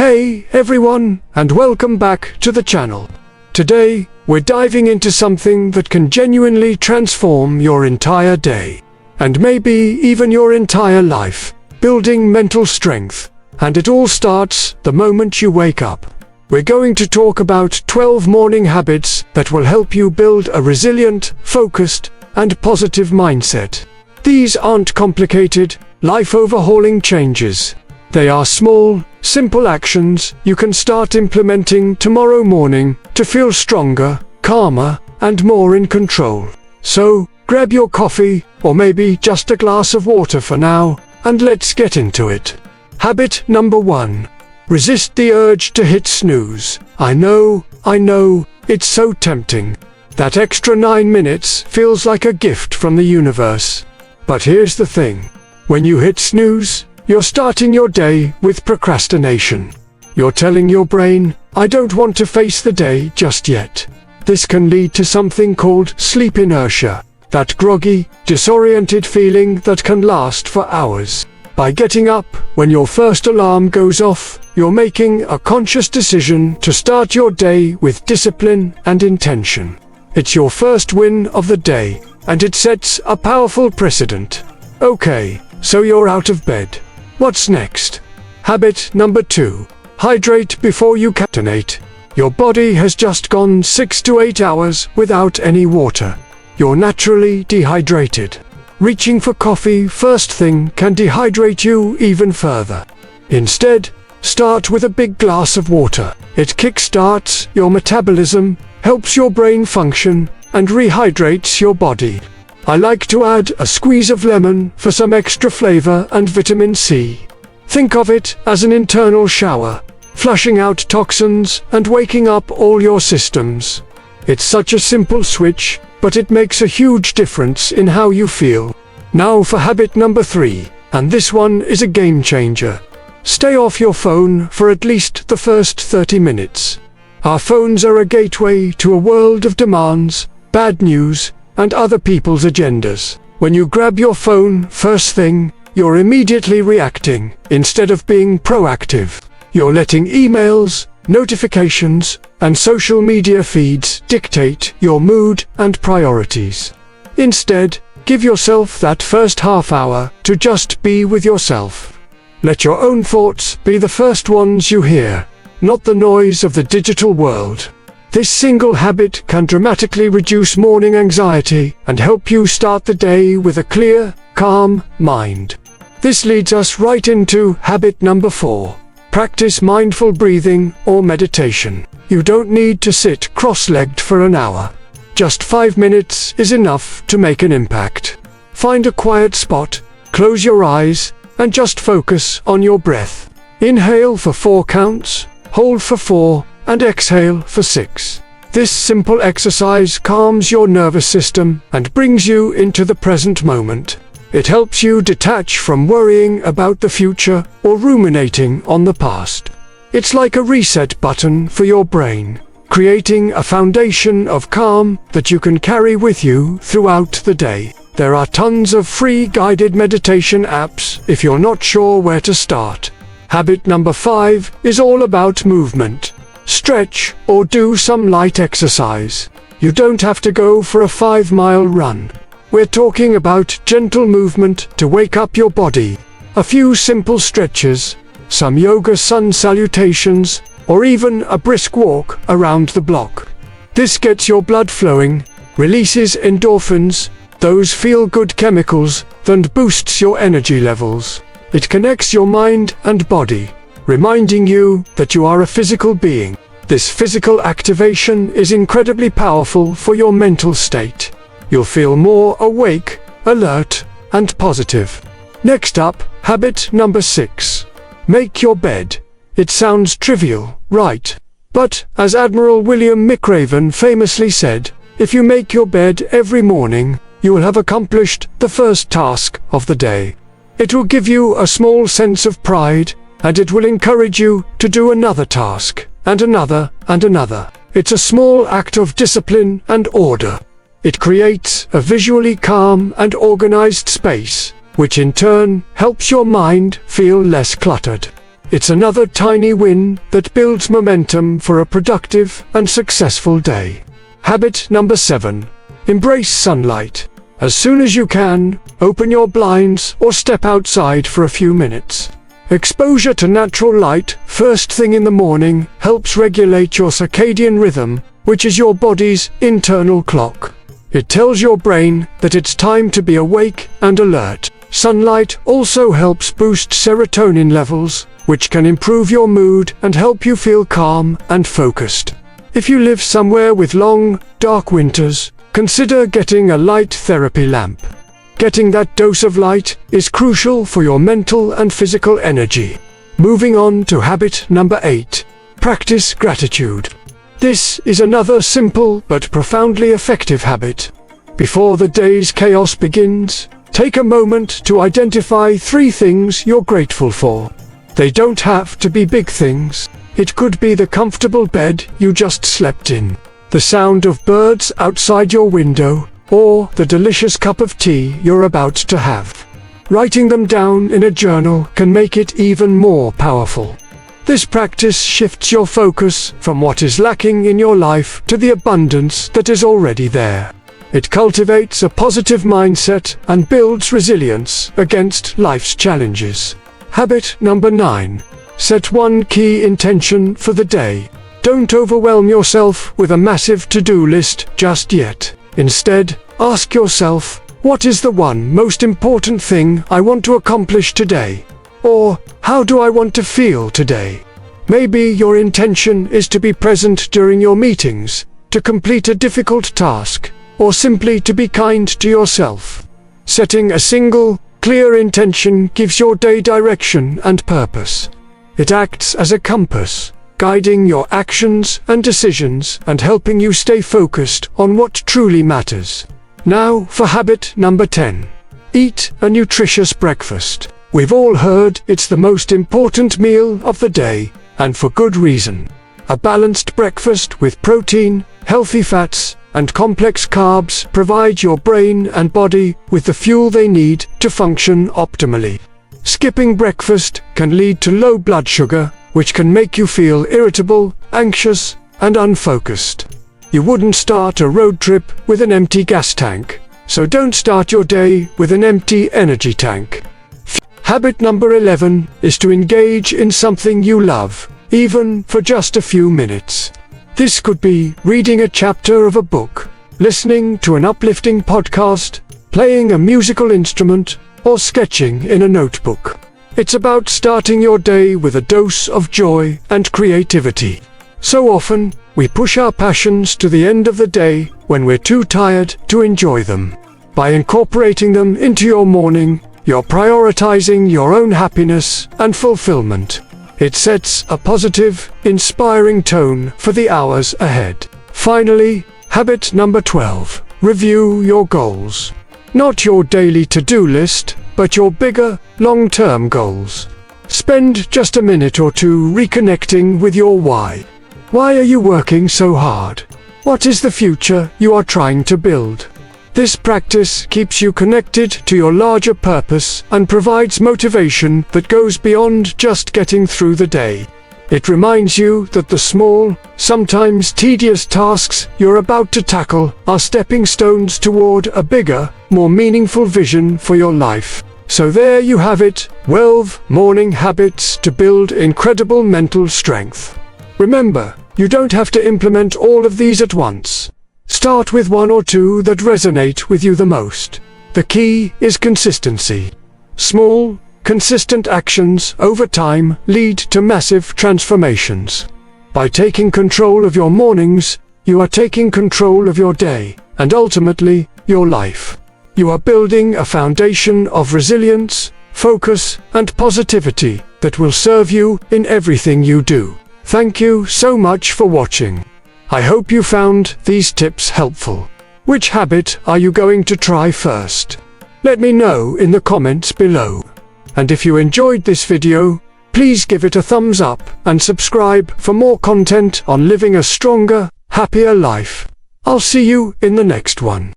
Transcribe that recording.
Hey everyone, and welcome back to the channel. Today, we're diving into something that can genuinely transform your entire day, and maybe even your entire life, building mental strength. And it all starts the moment you wake up. We're going to talk about 12 morning habits that will help you build a resilient, focused, and positive mindset. These aren't complicated, life-overhauling changes. They are small, simple actions you can start implementing tomorrow morning to feel stronger, calmer, and more in control. So, grab your coffee, or maybe just a glass of water for now, and let's get into it. Habit number 1. Resist the urge to hit snooze. I know, it's so tempting. That extra 9 minutes feels like a gift from the universe. But here's the thing. When you hit snooze, you're starting your day with procrastination. You're telling your brain, I don't want to face the day just yet. This can lead to something called sleep inertia, that groggy, disoriented feeling that can last for hours. By getting up when your first alarm goes off, you're making a conscious decision to start your day with discipline and intention. It's your first win of the day, and it sets a powerful precedent. Okay, so you're out of bed. What's next? Habit number 2. Hydrate before you caffeinate. Your body has just gone 6 to 8 hours without any water. You're naturally dehydrated. Reaching for coffee first thing can dehydrate you even further. Instead, start with a big glass of water. It kickstarts your metabolism, helps your brain function, and rehydrates your body. I like to add a squeeze of lemon for some extra flavor and vitamin C. Think of it as an internal shower, flushing out toxins and waking up all your systems. It's such a simple switch, but it makes a huge difference in how you feel. Now for habit number 3, and this one is a game changer. Stay off your phone for at least the first 30 minutes. Our phones are a gateway to a world of demands, bad news, and other people's agendas. When you grab your phone first thing, you're immediately reacting instead of being proactive. You're letting emails, notifications, and social media feeds dictate your mood and priorities. Instead, give yourself that first half hour to just be with yourself. Let your own thoughts be the first ones you hear, not the noise of the digital world. This single habit can dramatically reduce morning anxiety and help you start the day with a clear, calm mind. This leads us right into habit number 4. Practice mindful breathing or meditation. You don't need to sit cross-legged for an hour. Just 5 minutes is enough to make an impact. Find a quiet spot, close your eyes, and just focus on your breath. Inhale for 4 counts, hold for 4, and exhale for 6. This simple exercise calms your nervous system and brings you into the present moment. It helps you detach from worrying about the future or ruminating on the past. It's like a reset button for your brain, creating a foundation of calm that you can carry with you throughout the day. There are tons of free guided meditation apps if you're not sure where to start. Habit number 5 is all about movement. Stretch or do some light exercise. You don't have to go for a 5-mile run. We're talking about gentle movement to wake up your body. A few simple stretches, some yoga sun salutations, or even a brisk walk around the block. This gets your blood flowing, releases endorphins, those feel-good chemicals, and boosts your energy levels. It connects your mind and body, reminding you that you are a physical being. This physical activation is incredibly powerful for your mental state. You'll feel more awake, alert, and positive. Next up, habit number 6. Make your bed. It sounds trivial, right? But, as Admiral William McRaven famously said, if you make your bed every morning, you will have accomplished the first task of the day. It will give you a small sense of pride, and it will encourage you to do another task, and another, and another. It's a small act of discipline and order. It creates a visually calm and organized space, which in turn helps your mind feel less cluttered. It's another tiny win that builds momentum for a productive and successful day. Habit number 7. Embrace sunlight. As soon as you can, open your blinds or step outside for a few minutes. Exposure to natural light first thing in the morning helps regulate your circadian rhythm, which is your body's internal clock. It tells your brain that it's time to be awake and alert. Sunlight also helps boost serotonin levels, which can improve your mood and help you feel calm and focused. If you live somewhere with long, dark winters, consider getting a light therapy lamp. Getting that dose of light is crucial for your mental and physical energy. Moving on to habit number 8. Practice gratitude. This is another simple but profoundly effective habit. Before the day's chaos begins, take a moment to identify 3 things you're grateful for. They don't have to be big things. It could be the comfortable bed you just slept in, the sound of birds outside your window, or the delicious cup of tea you're about to have. Writing them down in a journal can make it even more powerful. This practice shifts your focus from what is lacking in your life to the abundance that is already there. It cultivates a positive mindset and builds resilience against life's challenges. Habit number 9. Set one key intention for the day. Don't overwhelm yourself with a massive to-do list just yet. Instead, ask yourself, what is the one most important thing I want to accomplish today? Or, how do I want to feel today? Maybe your intention is to be present during your meetings, to complete a difficult task, or simply to be kind to yourself. Setting a single, clear intention gives your day direction and purpose. It acts as a compass, guiding your actions and decisions and helping you stay focused on what truly matters. Now for habit number 10. Eat a nutritious breakfast. We've all heard it's the most important meal of the day, and for good reason. A balanced breakfast with protein, healthy fats, and complex carbs provide your brain and body with the fuel they need to function optimally. Skipping breakfast can lead to low blood sugar, which can make you feel irritable, anxious, and unfocused. You wouldn't start a road trip with an empty gas tank, so don't start your day with an empty energy tank. Habit number 11 is to engage in something you love, even for just a few minutes. This could be reading a chapter of a book, listening to an uplifting podcast, playing a musical instrument, or sketching in a notebook. It's about starting your day with a dose of joy and creativity. So often, we push our passions to the end of the day when we're too tired to enjoy them. By incorporating them into your morning, you're prioritizing your own happiness and fulfillment. It sets a positive, inspiring tone for the hours ahead. Finally, habit number 12. Review your goals. Not your daily to-do list, but your bigger, long-term goals. Spend just a minute or two reconnecting with your why. Why are you working so hard? What is the future you are trying to build? This practice keeps you connected to your larger purpose and provides motivation that goes beyond just getting through the day. It reminds you that the small, sometimes tedious tasks you're about to tackle are stepping stones toward a bigger, more meaningful vision for your life. So there you have it, 12 morning habits to build incredible mental strength. Remember, you don't have to implement all of these at once. Start with 1 or 2 that resonate with you the most. The key is consistency. Small, consistent actions over time lead to massive transformations. By taking control of your mornings, you are taking control of your day, and ultimately, your life. You are building a foundation of resilience, focus, and positivity that will serve you in everything you do. Thank you so much for watching. I hope you found these tips helpful. Which habit are you going to try first? Let me know in the comments below. And if you enjoyed this video, please give it a thumbs up and subscribe for more content on living a stronger, happier life. I'll see you in the next one.